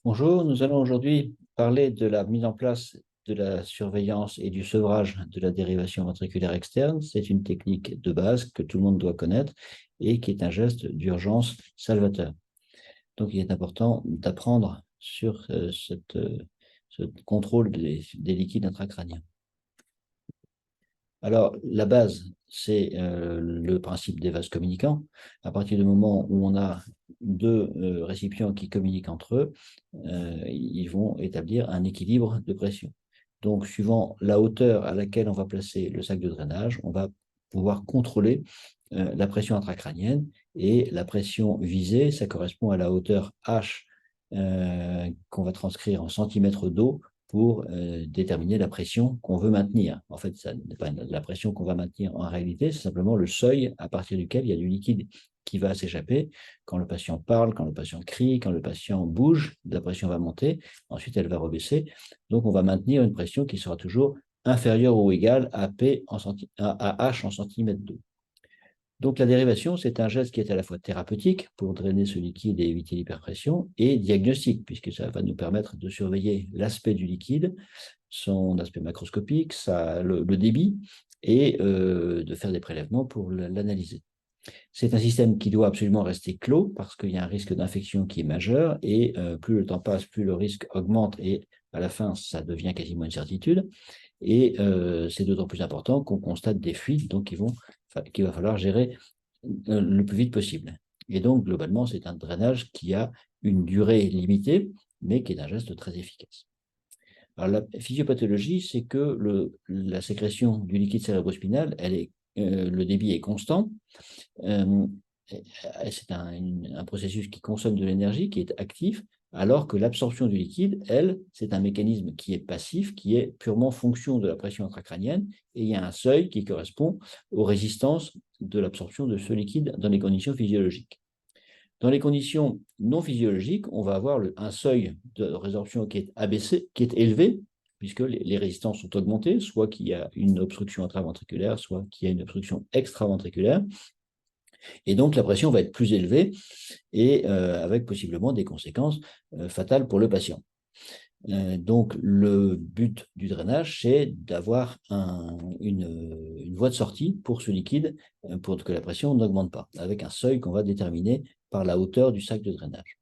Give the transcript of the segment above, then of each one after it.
Bonjour, nous allons aujourd'hui parler de la mise en place de la surveillance et du sevrage de la dérivation ventriculaire externe. C'est une technique de base que tout le monde doit connaître et qui est un geste d'urgence salvateur. Donc, il est important d'apprendre sur ce contrôle des liquides intracrâniens. Alors, la base, c'est le principe des vases communicants. À partir du moment où on a deux récipients qui communiquent entre eux, ils vont établir un équilibre de pression. Donc, suivant la hauteur à laquelle on va placer le sac de drainage, on va pouvoir contrôler la pression intracrânienne et la pression visée, ça correspond à la hauteur H qu'on va transcrire en centimètres d'eau pour déterminer la pression qu'on veut maintenir. En fait, ça n'est pas la pression qu'on va maintenir en réalité, c'est simplement le seuil à partir duquel il y a du liquide qui va s'échapper. Quand le patient parle, quand le patient crie, quand le patient bouge, la pression va monter, ensuite elle va rebaisser. Donc on va maintenir une pression qui sera toujours inférieure ou égale à, à H en centimètres d'eau. Donc la dérivation, c'est un geste qui est à la fois thérapeutique pour drainer ce liquide et éviter l'hyperpression, et diagnostique, puisque ça va nous permettre de surveiller l'aspect du liquide, son aspect macroscopique, le débit, et de faire des prélèvements pour l'analyser. C'est un système qui doit absolument rester clos, parce qu'il y a un risque d'infection qui est majeur, et plus le temps passe, plus le risque augmente, et à la fin, ça devient quasiment une certitude. Et c'est d'autant plus important qu'on constate des fuites, donc qu'il va falloir gérer le plus vite possible. Et donc, globalement, c'est un drainage qui a une durée limitée, mais qui est un geste très efficace. Alors, la physiopathologie, c'est que la sécrétion du liquide cérébrospinal, le débit est constant. Euh, c'est un processus qui consomme de l'énergie, qui est actif, alors que l'absorption du liquide, elle, c'est un mécanisme qui est passif, qui est purement fonction de la pression intracrânienne, et il y a un seuil qui correspond aux résistances de l'absorption de ce liquide dans les conditions physiologiques. Dans les conditions non physiologiques, on va avoir un seuil de résorption qui est abaissé, qui est élevé, puisque les résistances sont augmentées, soit qu'il y a une obstruction intraventriculaire, soit qu'il y a une obstruction extraventriculaire. Et donc, la pression va être plus élevée et avec possiblement des conséquences fatales pour le patient. Donc, le but du drainage, c'est d'avoir une voie de sortie pour ce liquide pour que la pression n'augmente pas, avec un seuil qu'on va déterminer par la hauteur du sac de drainage.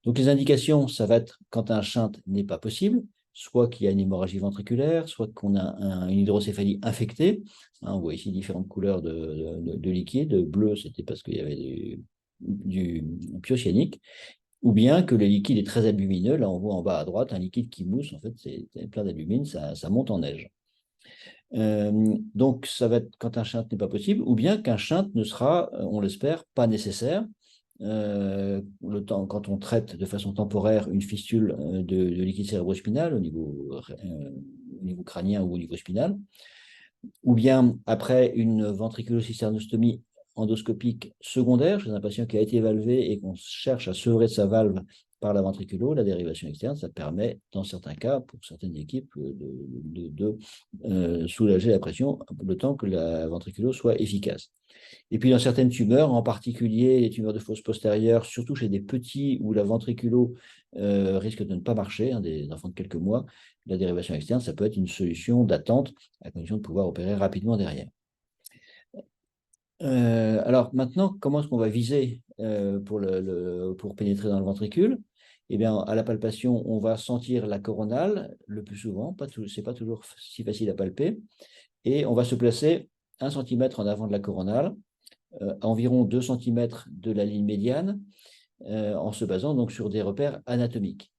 Donc, les indications, ça va être quand un shunt n'est pas possible, soit qu'il y a une hémorragie ventriculaire, soit qu'on a une hydrocéphalie infectée. On voit ici différentes couleurs de liquide. Bleu, c'était parce qu'il y avait du pyocyanique, ou bien que le liquide est très albumineux. Là, on voit en bas à droite un liquide qui mousse. En fait, c'est plein d'albumine, ça monte en neige. Donc, ça va être quand un shunt n'est pas possible, ou bien qu'un shunt ne sera, on l'espère, pas nécessaire. Quand on traite de façon temporaire une fistule de liquide cérébrospinal au niveau crânien ou au niveau spinal, ou bien après une ventriculocysternostomie endoscopique secondaire chez un patient qui a été évalué et qu'on cherche à sevrer de sa valve par la ventriculo, la dérivation externe, ça permet, dans certains cas, pour certaines équipes, de soulager la pression le temps que la ventriculo soit efficace. Et puis dans certaines tumeurs, en particulier les tumeurs de fosse postérieure, surtout chez des petits où la ventriculo risque de ne pas marcher, des enfants de quelques mois, la dérivation externe, ça peut être une solution d'attente à condition de pouvoir opérer rapidement derrière. Alors maintenant, comment est-ce qu'on va viser pour pénétrer dans le ventricule? Eh bien, à la palpation, on va sentir la coronale le plus souvent, ce n'est pas toujours si facile à palper, et on va se placer 1 centimètre en avant de la coronale, à environ 2 centimètres de la ligne médiane, en se basant donc sur des repères anatomiques.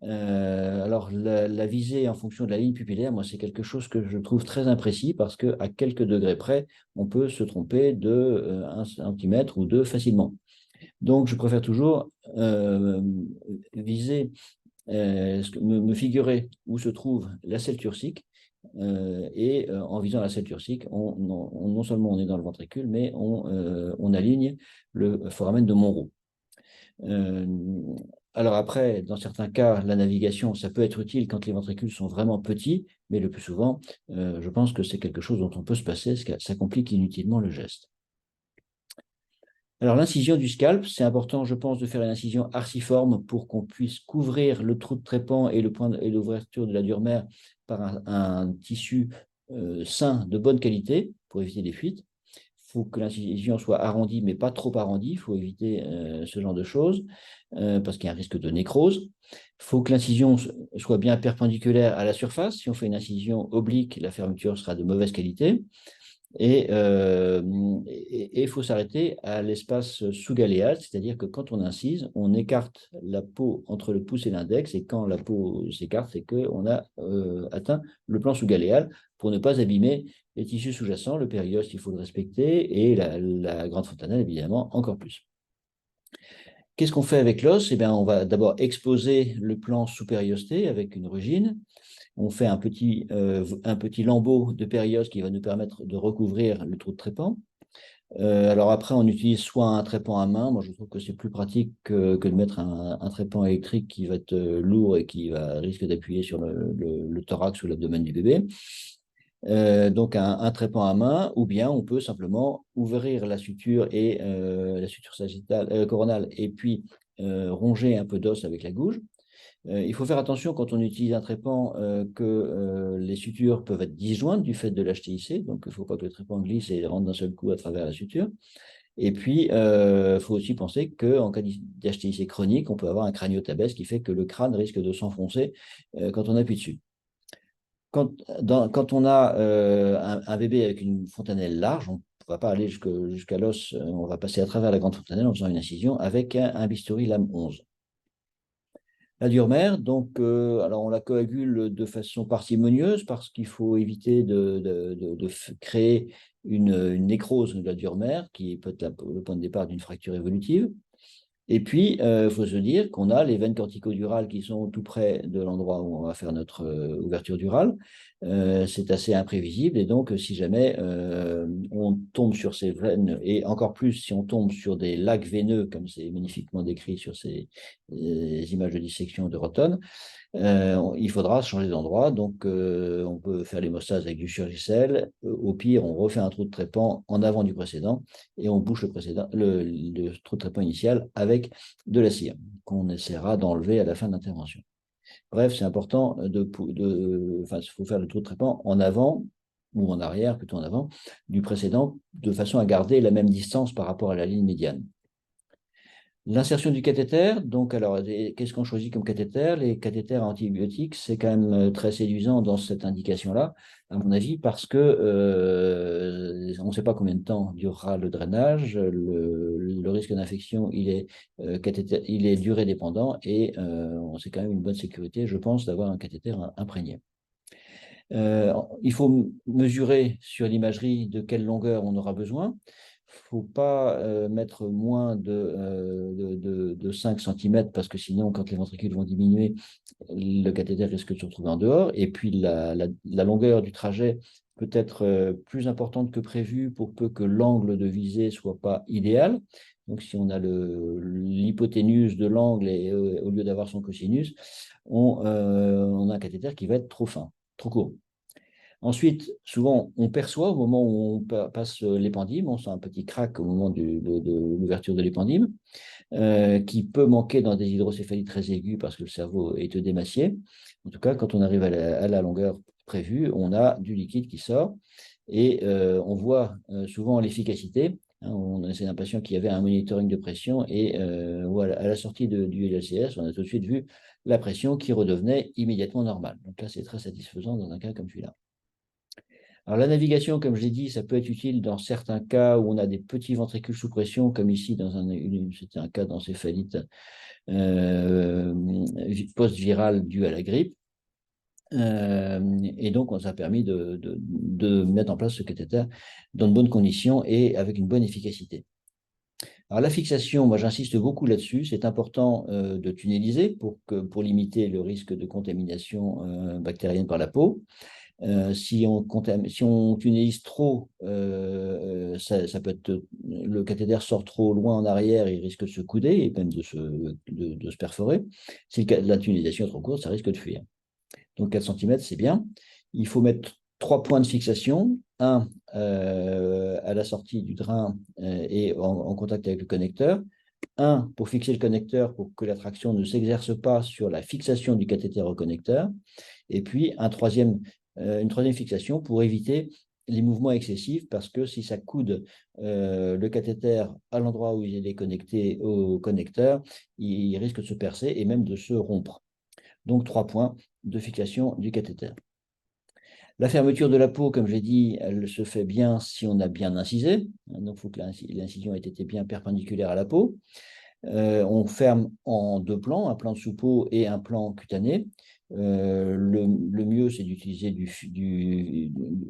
Alors, la visée en fonction de la ligne pupillaire, moi, c'est quelque chose que je trouve très imprécis parce qu'à quelques degrés près, on peut se tromper de 1 centimètre ou 2 facilement. Donc, je préfère toujours viser, me figurer où se trouve la selle turcique. Et en visant la selle turcique, non seulement on est dans le ventricule, mais on aligne le foramen de Monro. Alors après, dans certains cas, la navigation, ça peut être utile quand les ventricules sont vraiment petits, mais le plus souvent, je pense que c'est quelque chose dont on peut se passer, parce que ça complique inutilement le geste. Alors, l'incision du scalp, c'est important, je pense, de faire une incision arciforme pour qu'on puisse couvrir le trou de trépan et l'ouverture de la dure-mère par un tissu sain, de bonne qualité, pour éviter les fuites. Il faut que l'incision soit arrondie, mais pas trop arrondie. Il faut éviter ce genre de choses parce qu'il y a un risque de nécrose. Il faut que l'incision soit bien perpendiculaire à la surface. Si on fait une incision oblique, la fermeture sera de mauvaise qualité. Et il faut s'arrêter à l'espace sous-galéal, c'est-à-dire que quand on incise, on écarte la peau entre le pouce et l'index, et quand la peau s'écarte, c'est qu'on a atteint le plan sous-galéal pour ne pas abîmer les tissus sous-jacents. Le périoste, il faut le respecter, et la grande fontanelle, évidemment, encore plus. Qu'est-ce qu'on fait avec l'os? Eh bien, on va d'abord exposer le plan sous-périosté avec une rugine. On fait un petit lambeau de périos qui va nous permettre de recouvrir le trou de trépan. Alors après, on utilise soit un trépan à main. Moi, je trouve que c'est plus pratique que de mettre un trépan électrique qui va être lourd et qui risque d'appuyer sur le thorax ou l'abdomen du bébé. Donc un trépan à main, ou bien on peut simplement ouvrir la suture et la suture sagittale, coronale, et puis ronger un peu d'os avec la gouge. Il faut faire attention quand on utilise un trépan que les sutures peuvent être disjointes du fait de l'HTIC, donc il ne faut pas que le trépan glisse et rentre d'un seul coup à travers la suture. Et puis, il faut aussi penser qu'en cas d'HTIC chronique, on peut avoir un craniotabès qui fait que le crâne risque de s'enfoncer quand on appuie dessus. Quand on a un bébé avec une fontanelle large, on ne va pas aller jusqu'à l'os, on va passer à travers la grande fontanelle en faisant une incision avec un bistouri lame 11. La dure-mère, donc, alors on la coagule de façon parcimonieuse parce qu'il faut éviter de créer une nécrose de la dure-mère qui peut être le point de départ d'une fracture évolutive. Et puis, il faut se dire qu'on a les veines corticodurales qui sont tout près de l'endroit où on va faire notre ouverture durale. C'est assez imprévisible et donc, si jamais on tombe sur ces veines, et encore plus si on tombe sur des lacs veineux, comme c'est magnifiquement décrit sur ces images de dissection de Rotten, il faudra changer d'endroit. Donc, on peut faire l'hémostase avec du Surgicel. Au pire, on refait un trou de trépan en avant du précédent et on bouche le trou de trépan initial avec de la cire qu'on essaiera d'enlever à la fin de l'intervention. Bref, c'est important enfin, il faut faire le trou de trépan en avant ou en arrière, plutôt en avant, du précédent, de façon à garder la même distance par rapport à la ligne médiane. L'insertion du cathéter, donc alors, qu'est-ce qu'on choisit comme cathéter? Les cathéters antibiotiques, c'est quand même très séduisant dans cette indication-là, à mon avis, parce que on ne sait pas combien de temps durera le drainage, le risque d'infection, il est durée dépendant, et c'est quand même une bonne sécurité, je pense, d'avoir un cathéter imprégné. Il faut mesurer sur l'imagerie de quelle longueur on aura besoin. Il ne faut pas mettre moins de 5 cm parce que sinon, quand les ventricules vont diminuer, le cathéter risque de se retrouver en dehors. Et puis, la longueur du trajet peut être plus importante que prévu pour peu que l'angle de visée ne soit pas idéal. Donc, si on a l'hypoténuse de l'angle et au lieu d'avoir son cosinus, on a un cathéter qui va être trop fin, trop court. Ensuite, souvent, on perçoit au moment où on passe l'épendime, on sent un petit crack au moment de l'ouverture de l'épendime, qui peut manquer dans des hydrocéphalies très aiguës parce que le cerveau est édémacié. En tout cas, quand on arrive à la longueur prévue, on a du liquide qui sort et on voit souvent l'efficacité. C'est un patient qui avait un monitoring de pression et voilà, à la sortie du LCS, on a tout de suite vu la pression qui redevenait immédiatement normale. Donc là, c'est très satisfaisant dans un cas comme celui-là. Alors, la navigation, comme je l'ai dit, ça peut être utile dans certains cas où on a des petits ventricules sous pression, comme ici, c'était un cas d'encéphalite post-virale due à la grippe. Et donc, ça a permis de mettre en place ce cathéter dans de bonnes conditions et avec une bonne efficacité. Alors, la fixation, moi j'insiste beaucoup là-dessus, c'est important de tunneliser pour limiter le risque de contamination bactérienne par la peau. Si on tunnelise trop, ça peut être, le cathéter sort trop loin en arrière, il risque de se couder et même de se perforer. Si la tunnelisation est trop courte, ça risque de fuir. Donc 4 cm, c'est bien. Il faut mettre 3 points de fixation, un à la sortie du drain et en contact avec le connecteur, un pour fixer le connecteur pour que la traction ne s'exerce pas sur la fixation du cathéter au connecteur, et puis une troisième fixation pour éviter les mouvements excessifs, parce que si ça coude le cathéter à l'endroit où il est connecté au connecteur, il risque de se percer et même de se rompre. Donc 3 points de fixation du cathéter. La fermeture de la peau, comme je l'ai dit, elle se fait bien si on a bien incisé. Donc il faut que l'incision ait été bien perpendiculaire à la peau. On ferme en 2 plans, un plan de sous-peau et un plan cutané. Le mieux, c'est d'utiliser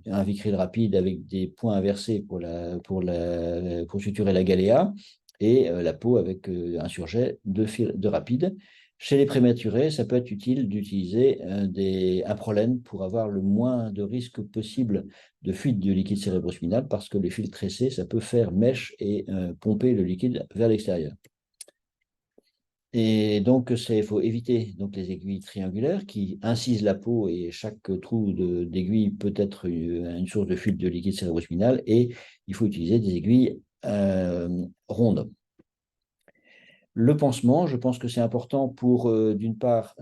un Vicryl rapide avec des points inversés pour suturer la galéa, et la peau avec un surjet de rapide. Chez les prématurés, ça peut être utile d'utiliser un prolène pour avoir le moins de risque possible de fuite de liquide cérébrospinal, parce que les fils tressés, ça peut faire mèche et pomper le liquide vers l'extérieur. Et donc, il faut éviter donc, les aiguilles triangulaires qui incisent la peau, et chaque trou d'aiguille peut être une source de fuite de liquide cérébrospinal, et il faut utiliser des aiguilles rondes. Le pansement, je pense que c'est important pour, d'une part,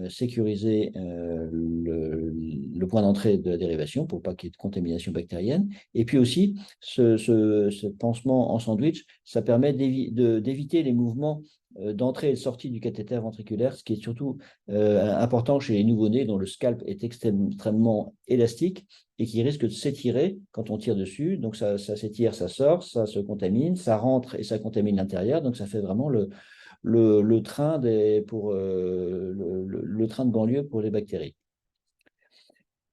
sécuriser le point d'entrée de la dérivation pour pas qu'il y ait de contamination bactérienne. Et puis aussi, ce pansement en sandwich, ça permet d'éviter les mouvements d'entrée et de sortie du cathéter ventriculaire, ce qui est surtout important chez les nouveau-nés dont le scalp est extrêmement élastique et qui risque de s'étirer quand on tire dessus. Donc ça s'étire, ça sort, ça se contamine, ça rentre et ça contamine l'intérieur. Donc ça fait vraiment le train le train de banlieue pour les bactéries.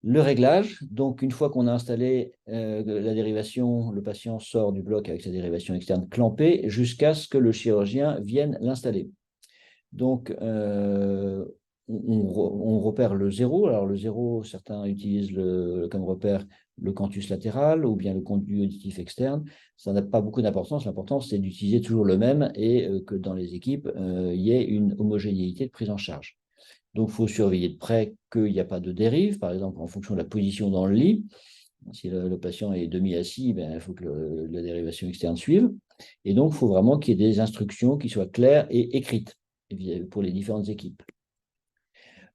Le réglage, donc une fois qu'on a installé la dérivation, le patient sort du bloc avec sa dérivation externe clampée jusqu'à ce que le chirurgien vienne l'installer. Donc, on repère le 0. Alors, le 0, certains utilisent comme repère le canthus latéral ou bien le conduit auditif externe. Ça n'a pas beaucoup d'importance. L'important, c'est d'utiliser toujours le même, et que dans les équipes, il y ait une homogénéité de prise en charge. Donc, il faut surveiller de près qu'il n'y a pas de dérive, par exemple, en fonction de la position dans le lit. Si le patient est demi-assis, il faut que la dérivation externe suive. Et donc, il faut vraiment qu'il y ait des instructions qui soient claires et écrites pour les différentes équipes.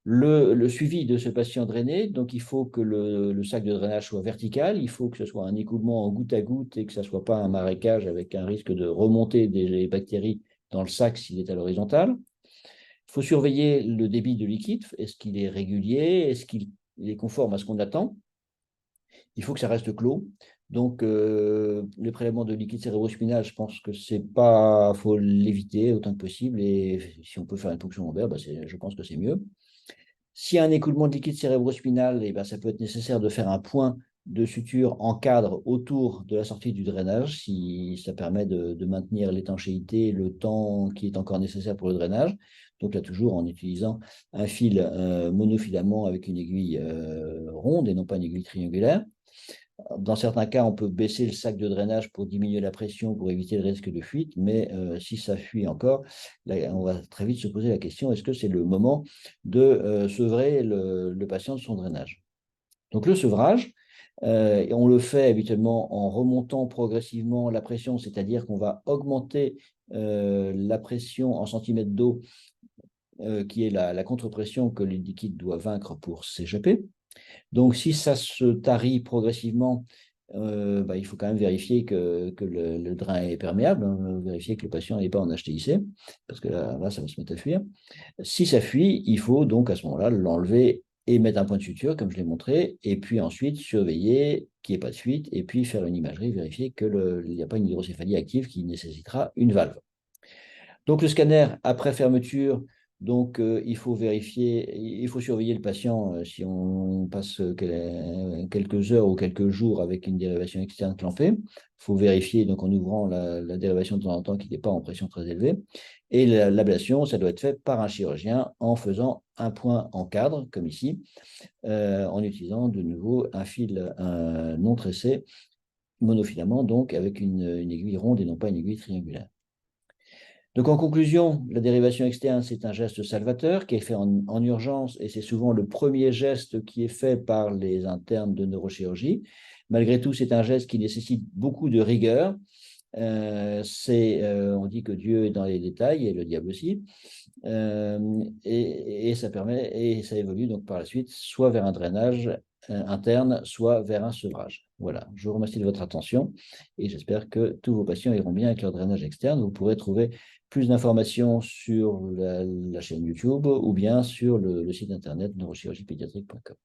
Le suivi de ce patient drainé, donc il faut que le sac de drainage soit vertical, il faut que ce soit un écoulement en goutte à goutte et que ce ne soit pas un marécage avec un risque de remonter des bactéries dans le sac s'il est à l'horizontale. Il faut surveiller le débit de liquide. Est-ce qu'il est régulier? Est-ce qu'il est conforme à ce qu'on attend? Il faut que ça reste clos. Donc, le prélèvement de liquide cérébrospinal, je pense que c'est pas, faut l'éviter autant que possible. Et si on peut faire une ponction lombaire, je pense que c'est mieux. S'il y a un écoulement de liquide cérébrospinal, ça peut être nécessaire de faire un point de suture en cadre autour de la sortie du drainage, si ça permet de maintenir l'étanchéité, le temps qui est encore nécessaire pour le drainage. Donc là, toujours en utilisant un fil monofilament avec une aiguille ronde et non pas une aiguille triangulaire. Dans certains cas, on peut baisser le sac de drainage pour diminuer la pression, pour éviter le risque de fuite, mais si ça fuit encore, là, on va très vite se poser la question, est-ce que c'est le moment de sevrer le patient de son drainage? Donc le sevrage, on le fait habituellement en remontant progressivement la pression, c'est-à-dire qu'on va augmenter la pression en centimètres d'eau, qui est la contre-pression que le liquide doit vaincre pour s'échapper. Donc, si ça se tarit progressivement, il faut quand même vérifier que le drain est perméable, vérifier que le patient n'est pas en HTIC, parce que là, ça va se mettre à fuir. Si ça fuit, il faut donc à ce moment-là l'enlever et mettre un point de suture, comme je l'ai montré, et puis ensuite surveiller qu'il n'y ait pas de fuite, et puis faire une imagerie, vérifier qu'il n'y a pas une hydrocéphalie active qui nécessitera une valve. Donc, le scanner après fermeture, donc il faut vérifier, il faut surveiller le patient si on passe quelques heures ou quelques jours avec une dérivation externe clampée. Il faut vérifier donc en ouvrant la dérivation de temps en temps qu'il n'est pas en pression très élevée. Et l'ablation, ça doit être fait par un chirurgien en faisant un point en cadre, comme ici, en utilisant de nouveau un fil non tressé, monofilament, donc avec une aiguille ronde et non pas une aiguille triangulaire. Donc, en conclusion, la dérivation externe, c'est un geste salvateur qui est fait en urgence, et c'est souvent le premier geste qui est fait par les internes de neurochirurgie. Malgré tout, c'est un geste qui nécessite beaucoup de rigueur. On dit que Dieu est dans les détails et le diable aussi. Et ça permet, et ça évolue donc par la suite, soit vers un drainage interne, soit vers un sevrage. Voilà, je vous remercie de votre attention et j'espère que tous vos patients iront bien avec leur drainage externe. Vous pourrez trouver plus d'informations sur la chaîne YouTube ou bien sur le site internet neurochirurgiepédiatrique.com.